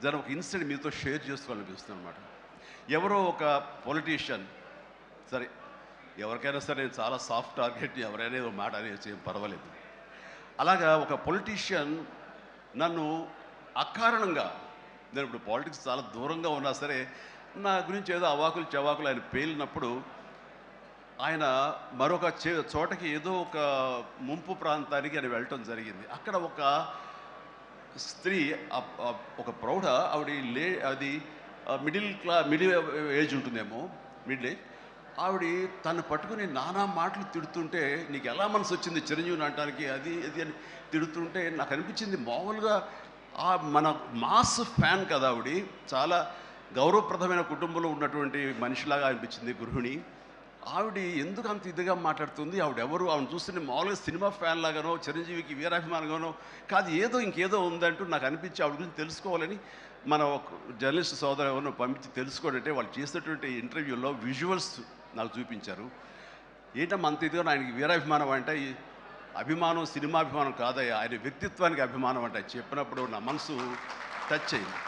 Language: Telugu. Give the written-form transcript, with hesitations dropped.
దాని ఒక ఇన్సిడెంట్ మీతో షేర్ చేసుకోవాలనిపిస్తుంది అనమాట. ఎవరో ఒక పొలిటీషియన్, సరే ఎవరికైనా సరే నేను చాలా సాఫ్ట్ టార్గెట్, ఎవరైనా ఏదో మాట అనేసి ఏం పర్వాలేదు. అలాగా ఒక పొలిటీషియన్ నన్ను అకారణంగా, నేను ఇప్పుడు పాలిటిక్స్ చాలా దూరంగా ఉన్నా సరే నా గురించి ఏదో అవాకులు చవాకులు ఆయన పేలినప్పుడు, ఆయన మరొక చోటకి ఏదో ఒక ముంపు ప్రాంతానికి ఆయన వెళ్ళటం జరిగింది. అక్కడ ఒక స్త్రీ, ఒక ప్రౌఢ ఆవిడ, అది మిడిల్ ఏజ్ ఉంటుందేమో, మిడిల్ ఏజ్ ఆవిడ తను పట్టుకుని నానా మాటలు తిడుతుంటే, నీకు ఎలా మనసు వచ్చింది చిరంజీవిని అనడానికి, అది అని తిడుతుంటే నాకు అనిపించింది, మామూలుగా మన మాస్ ఫ్యాన్ కదా ఆవిడ, చాలా గౌరవప్రదమైన కుటుంబంలో ఉన్నటువంటి మనిషిలాగా అనిపించింది, గృహిణి. ఆవిడ ఎందుకు అంత ఇదిగా మాట్లాడుతుంది, ఆవిడెవరు, ఆవిడ చూస్తుంటే మామూలుగా సినిమా ఫ్యాన్ లాగానో చిరంజీవికి వీరాభిమానంగానో కాదు, ఇంకేదో ఉందంటూ నాకు అనిపించి ఆవిడ గురించి తెలుసుకోవాలని మన ఒక జర్నలిస్ట్ సోదరు ఎవరినో పంపించి తెలుసుకోవాలంటే వాళ్ళు చేసినటువంటి ఇంటర్వ్యూలో విజువల్స్ నాకు చూపించారు. ఏంటమ్మా అంత ఇదిగా ఆయనకి వీరాభిమానం అంటే, అభిమానం సినిమాభిమానం కాదయ్యా, ఆయన వ్యక్తిత్వానికి అభిమానం అంటే చెప్పినప్పుడు నా మనసు టచ్ అయింది.